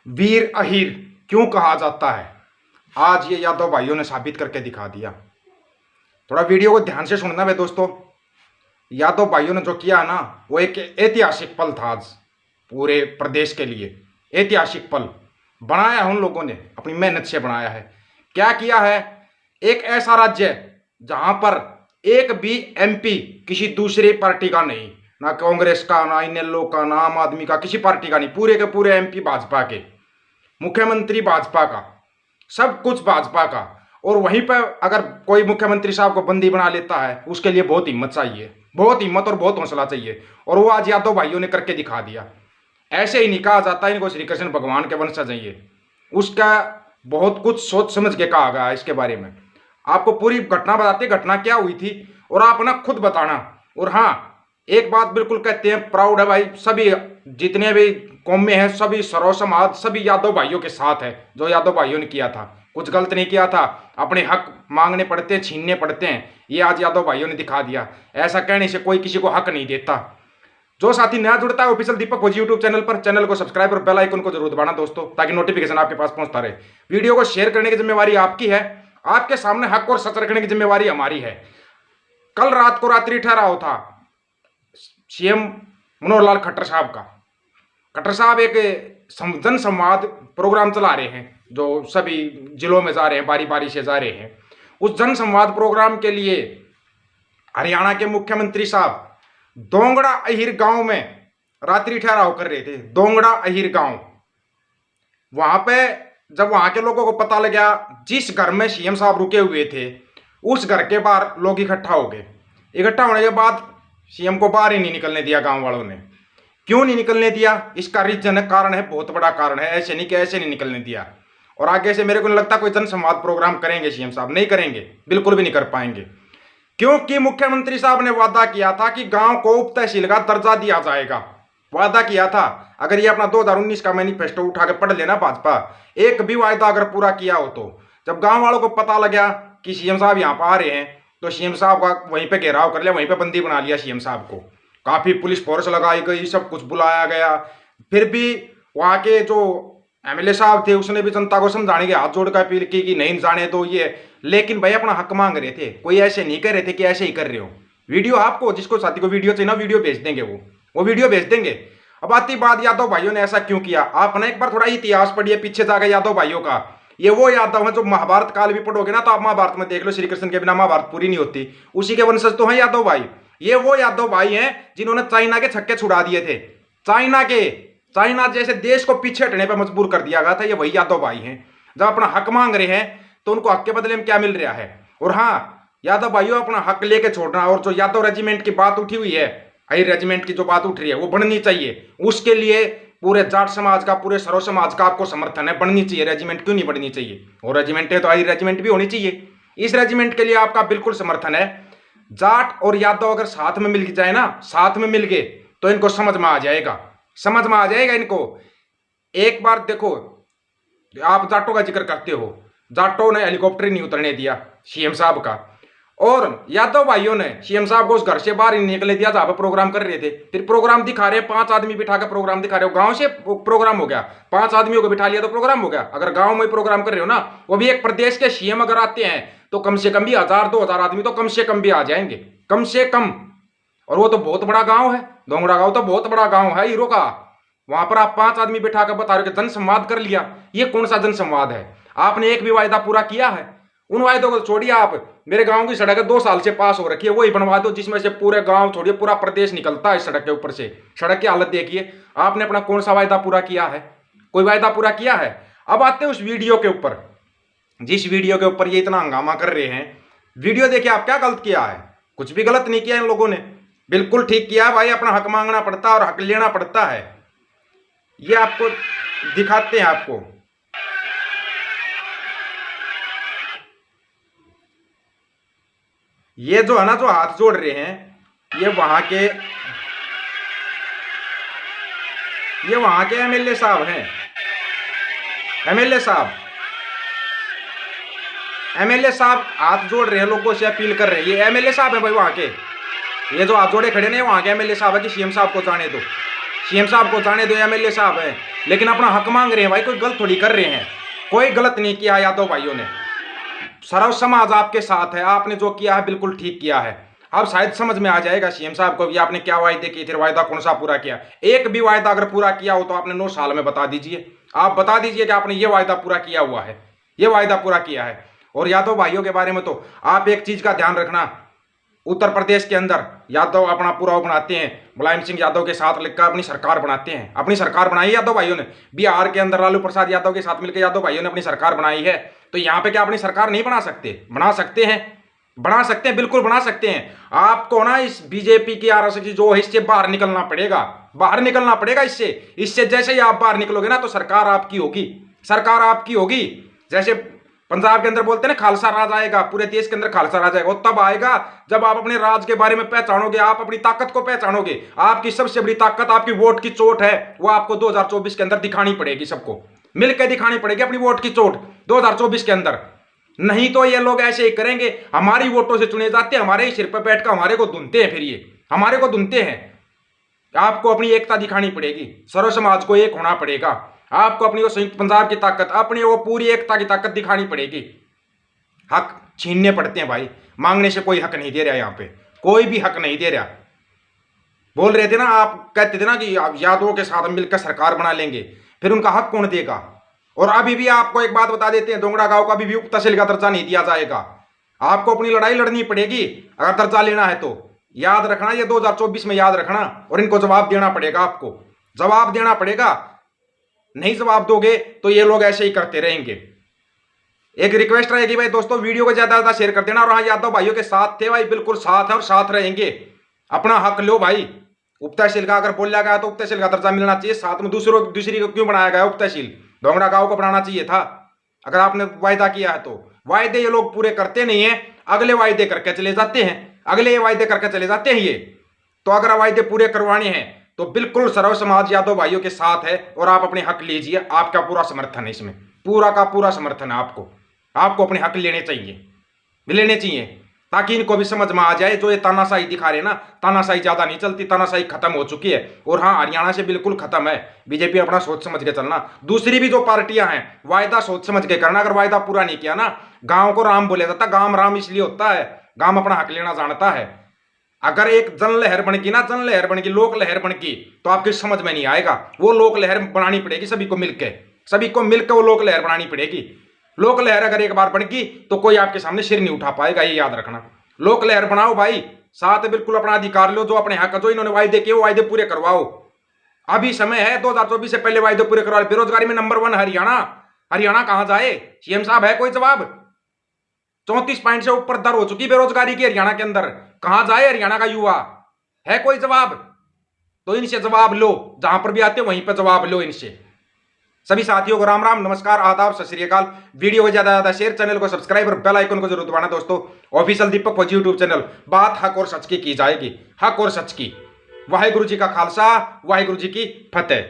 वीर अहीर क्यों कहा जाता है, आज ये यादव भाइयों ने साबित करके दिखा दिया। थोड़ा वीडियो को ध्यान से सुनना भाई दोस्तों। यादव भाइयों ने जो किया ना, वो एक ऐतिहासिक पल था आज पूरे प्रदेश के लिए। ऐतिहासिक पल बनाया है उन लोगों ने, अपनी मेहनत से बनाया है। क्या किया है? एक ऐसा राज्य जहां पर एक भी एमपी किसी दूसरी पार्टी का नहीं, ना कांग्रेस का, ना इनेलो का, ना आम आदमी का, किसी पार्टी का नहीं, पूरे के पूरे एमपी भाजपा के, मुख्यमंत्री भाजपा का, सब कुछ भाजपा का। और वहीं पर अगर कोई मुख्यमंत्री साहब को बंदी बना लेता है, उसके लिए बहुत हिम्मत चाहिए, बहुत हिम्मत और बहुत हौसला चाहिए। और वो आज यादव भाइयों ने करके दिखा दिया। ऐसे ही नहीं कहा जाता इनको श्री कृष्ण भगवान के वंशज हैं ये, उसका बहुत कुछ सोच समझ के कहा गया इसके बारे में। आपको पूरी घटना बताते, घटना क्या हुई थी और आप ना खुद बताना। और हाँ, एक बात बिल्कुल कहते हैं, प्राउड है भाई, सभी जितने भी कौम में है, सभी सर्व समाज, सभी यादव भाइयों के साथ है। जो यादव भाइयों ने किया था, कुछ गलत नहीं किया था। अपने हक मांगने पड़ते हैं, छीनने पड़ते हैं, ये आज यादव भाइयों ने दिखा दिया। ऐसा कहने से कोई किसी को हक नहीं देता। जो साथी नया जुड़ता है ऑफिशियल दीपक फौजी यूट्यूब चैनल पर, चैनल को सब्सक्राइब और बेल आइकन को जरूर दबाना दोस्तों, ताकि नोटिफिकेशन आपके पास पहुंचता रहे। वीडियो को शेयर करने की जिम्मेवारी आपकी है, आपके सामने हक और सच रखने की जिम्मेवारी हमारी है। कल रात को रात्रि ठहराव था सीएम मनोहर लाल खट्टर साहब का। खट्टर साहब एक जन संवाद प्रोग्राम चला रहे हैं, जो सभी जिलों में जा रहे हैं, बारी बारी से जा रहे हैं। उस जन संवाद प्रोग्राम के लिए हरियाणा के मुख्यमंत्री साहब दोंगड़ा अहिर गांव में रात्रि ठहराव कर रहे थे। दोंगड़ा अहिर गांव, वहां पे जब वहां के लोगों को पता लगा, जिस घर में सीएम साहब रुके हुए थे, उस घर के बाहर लोग इकट्ठा हो गए। इकट्ठा होने के बाद सीएम को बाहर ही नहीं निकलने दिया गांव वालों ने। क्यों नहीं निकलने दिया? इसका रीजन है, कारण है, बहुत बड़ा कारण है। ऐसे नहीं कि ऐसे नहीं निकलने दिया। और आगे से मेरे को नहीं लगता कोई जन संवाद प्रोग्राम करेंगे सीएम साहब, नहीं करेंगे, बिल्कुल भी नहीं कर पाएंगे। क्योंकि मुख्यमंत्री साहब ने वादा किया था कि गांव को उप तहसील का दर्जा दिया जाएगा। वादा किया था। अगर ये अपना 2019 का मैनिफेस्टो उठा के पढ़ लेना भाजपा, एक भी वायदा अगर पूरा किया हो तो। जब गांव वालों को पता लगा कि सीएम साहब यहाँ पर आ रहे हैं, तो सीएम साहब का वहीं पे घेराव कर लिया, वहीं पे बंदी बना लिया सीएम साहब को। काफी पुलिस फोर्स लगाई गई, सब कुछ बुलाया गया। फिर भी वहां के जो एमएलए साहब थे, उसने भी जनता को समझाने के हाथ जोड़ कर अपील की कि नहीं जाने दो ये। लेकिन भाई अपना हक मांग रहे थे, कोई ऐसे नहीं कर रहे थे कि ऐसे ही कर रहे हो। वीडियो आपको, जिसको साथी को वीडियो चाहिए ना, वीडियो भेज देंगे, वो वीडियो भेज देंगे। अब आती बात यादव भाइयों ने ऐसा क्यों किया। आप ना एक बार थोड़ा इतिहास पढ़िए पीछे जाकर यादव भाइयों का। ये वो यादव है जो महाभारत काल भी पढ़ोगे ना, तो आप महाभारत में देख लो, श्री कृष्ण के बिना महाभारत पूरी नहीं होती। उसी के वंशज तो हैं यादव भाई। ये वो यादव भाई हैं जिन्होंने चाइना के छक्के छुड़ा दिए थे। चाइना जैसे देश को पीछे हटने पर मजबूर कर दिया गया था, ये वही यादव भाई हैं। जब अपना हक मांग रहे हैं तो उनको हक के बदले में क्या मिल रहा है। और हाँ यादव भाइयों, अपना हक लेके छोड़ना। और जो यादव रेजिमेंट की बात उठी हुई है, अहिर रेजिमेंट की जो बात उठ रही है, वो बननी चाहिए। उसके लिए पूरे जाट समाज का, पूरे सर्व समाज का आपको समर्थन है, बननी चाहिए। रेजिमेंट क्यों नहीं बननी चाहिए? और रेजिमेंट है तो अहिर रेजिमेंट भी होनी चाहिए। इस रेजिमेंट के लिए आपका बिल्कुल समर्थन है। जाट और यादव अगर साथ में मिल जाए ना, साथ में मिल गए, तो इनको समझ में आ जाएगा, समझ में आ जाएगा इनको। एक बार देखो, आप जाटों का जिक्र करते हो, जाटों ने हेलीकॉप्टर ही नहीं उतरने दिया सीएम साहब का। और यादव भाइयों ने सीएम साहब को उस घर से बाहर ही नहीं निकलने दिया जहां पर प्रोग्राम कर रहे थे। फिर प्रोग्राम दिखा रहे हैं, 5 आदमी बिठा कर प्रोग्राम दिखा रहे हो। गांव से प्रोग्राम हो गया, 5 आदमियों को बिठा लिया तो प्रोग्राम हो गया। अगर गांव में प्रोग्राम कर रहे हो ना, वो भी एक प्रदेश के सीएम अगर आते हैं, तो कम से कम भी 1000-2000 आदमी तो कम से कम भी आ जाएंगे, कम से कम। और वो तो बहुत बड़ा गांव है, दोंगड़ा गांव तो बहुत बड़ा गांव है हीरो का। वहां पर आप 5 आदमी बिठा कर बता रहे हो कि जन संवाद कर लिया। ये कौन सा जन संवाद है? आपने एक भी वायदा पूरा किया है? उन वायदों को छोड़िए आप। मेरे गांव की सड़क 2 साल से पास हो रखी है, वही बनवा दो, जिसमें से पूरे गांव छोड़िए पूरा प्रदेश निकलता है इस सड़क के ऊपर से। सड़क की हालत देखिए। आपने अपना कौन सा वायदा पूरा किया है? कोई वायदा पूरा किया है? अब आते हैं उस वीडियो के ऊपर, जिस वीडियो के ऊपर ये इतना हंगामा कर रहे हैं। वीडियो देखिए, आप क्या गलत किया है? कुछ भी गलत नहीं किया इन लोगों ने, बिल्कुल ठीक किया भाई। अपना हक मांगना पड़ता है और हक लेना पड़ता है। ये आपको दिखाते हैं। आपको ये जो है ना, जो हाथ जोड़ रहे हैं, ये वहां के एमएलए साहब हैं। एमएलए साहब हाथ जोड़ रहे हैं, लोगों से अपील कर रहे हैं। ये एमएलए साहब है भाई वहां के। ये जो हाथ जोड़े खड़े नहीं, वहां के एमएलए साहब है कि सीएम साहब को जाने दो, सीएम साहब को जाने दो, एमएलए साहब है। लेकिन अपना हक मांग रहे हैं भाई, कोई गलत थोड़ी कर रहे हैं, कोई गलत नहीं किया यादव भाइयों ने। सर्व समाज आपके साथ है, आपने जो किया है बिल्कुल ठीक किया है। अब शायद समझ में आ जाएगा सीएम साहब को भी आपने क्या वायदे किए थे, वायदा कौन सा पूरा किया। एक भी वायदा अगर पूरा किया हो तो आपने 9 साल में बता दीजिए, आप बता दीजिए कि आपने ये वायदा पूरा किया हुआ है, ये वायदा पूरा किया है। और यादव भाइयों के बारे में तो आप एक चीज का ध्यान रखना, उत्तर प्रदेश के अंदर यादव अपना पूरा बनाते हैं, मुलायम सिंह यादव के साथ लिखकर अपनी सरकार बनाते हैं, अपनी सरकार बनाई यादव भाइयों ने। बिहार के अंदर लालू प्रसाद यादव के साथ मिलकर यादव भाइयों ने अपनी सरकार बनाई है, तो यहाँ पे क्या अपनी सरकार नहीं बना सकते? बना सकते हैं, बना सकते हैं, बिल्कुल बना सकते हैं। आपको ना इस बीजेपी की आरएसएस जो है इससे बाहर निकलना पड़ेगा, बाहर निकलना पड़ेगा इससे जैसे ही आप बाहर निकलोगे ना तो सरकार आपकी होगी, सरकार आपकी होगी। जैसे पंजाब के अंदर बोलते हैं ना खालसा राज आएगा, पूरे देश के अंदर खालसा राज आएगा, वो तब आएगा जब आप अपने राज के बारे में पहचानोगे, आप अपनी ताकत को पहचानोगे। आपकी सबसे बड़ी ताकत आपकी वोट की चोट है, वो आपको 2024 के अंदर दिखानी पड़ेगी, सबको मिलकर दिखानी पड़ेगी अपनी वोट की चोट 2024 के अंदर। नहीं तो ये लोग ऐसे ही करेंगे, हमारी वोटों से चुने जाते हैं, हमारे ही सिर पर बैठकर हमारे को धुनते हैं, फिर ये हमारे को धुनते हैं। आपको अपनी एकता दिखानी पड़ेगी, सर्व समाज को एक होना पड़ेगा, आपको अपनी वो संयुक्त पंजाब की ताकत, अपनी वो पूरी एकता की ताकत दिखानी पड़ेगी। हक छीनने पड़ते हैं भाई, मांगने से कोई हक नहीं दे रहा, यहाँ पे कोई भी हक नहीं दे रहा। बोल रहे थे ना, आप कहते थे ना कि यादवों के साथ मिलकर सरकार बना लेंगे, फिर उनका हक कौन देगा? और अभी भी आपको एक बात बता देते हैं, दोंगड़ा गांव का भी उप तहसील का दर्जा नहीं दिया जाएगा। आपको अपनी लड़ाई लड़नी पड़ेगी अगर दर्जा लेना है तो। याद रखना, ये 2024 में याद रखना, और इनको जवाब देना पड़ेगा, आपको जवाब देना पड़ेगा। नहीं जवाब दोगे तो ये लोग ऐसे ही करते रहेंगे। एक रिक्वेस्ट रहेगी भाई दोस्तों, वीडियो को ज्यादा ज्यादा शेयर कर देना। और हाँ, यादव भाइयों के साथ थे भाई, बिल्कुल साथ है और साथ रहेंगे। अपना हक लो भाई, उप तहसील का अगर बोला गया तो उप तहसील का दर्जा मिलना चाहिए, साथ में दूसरी को क्यों बनाया गया उप तहसील? दोंगड़ा गांव को बनाना चाहिए था अगर आपने वायदा किया है तो। वायदे ये लोग पूरे करते नहीं है, अगले वायदे करके चले जाते हैं, अगले वायदे करके चले जाते हैं ये। तो अगर वायदे पूरे करवाने हैं तो बिल्कुल सर्व समाज यादव भाइयों के साथ है, और आप अपने हक लीजिए, आपका पूरा समर्थन है इसमें, पूरा का पूरा समर्थन है आपको। आपको अपने हक लेने चाहिए, ताकि इनको भी समझ में आ जाए। जो ये तानाशाही दिखा रहे हैं ना, तानाशाही ज्यादा नहीं चलती, तानाशाही खत्म हो चुकी है। और हाँ, हरियाणा से बिल्कुल खत्म है। बीजेपी अपना सोच समझ के चलना, दूसरी भी जो पार्टियां हैं वायदा सोच समझ के करना। अगर वायदा पूरा नहीं किया ना, गांव को राम बोला जाता, गांव राम इसलिए होता है, गांव अपना हक लेना जानता है। अगर एक जन लहर बन गई ना, जन लहर बन गई, लोक लहर बन गई, तो आपकी समझ में नहीं आएगा। वो लोक लहर बनानी पड़ेगी, सभी को मिलकर वो लोक लहर बनानी पड़ेगी। लोक लहर अगर एक बार बन गई तो कोई आपके सामने सिर नहीं उठा पाएगा, ये याद रखना। लोक लहर बनाओ भाई, साथ बिल्कुल अपना अधिकार लो, जो अपने हक, जो इन्होंने वायदे किए वो वायदे पूरे करवाओ। अभी समय है, 2024 से पहले वायदे पूरे करवाओ। बेरोजगारी में नंबर 1 हरियाणा। हरियाणा कहां जाए? सीएम साहब है कोई जवाब? 34 पॉइंट से ऊपर दर हो चुकी बेरोजगारी की हरियाणा के अंदर। कहां जाए हरियाणा का युवा? है कोई जवाब? तो इनसे जवाब लो, जहां पर भी आते हो वहीं पर जवाब लो इनसे। सभी साथियों को राम राम, नमस्कार, आदाब, सत श्री अकाल। वीडियो को ज्यादा ज्यादा शेयर, चैनल को सब्सक्राइब और बेल आइकन को जरूर दबाना दोस्तों। ऑफिशियल दीपक फौजी यूट्यूब चैनल। बात हक और सच की जाएगी, हक और सच की। वाहिगुरु जी का खालसा, वाहिगुरु जी की फतेह।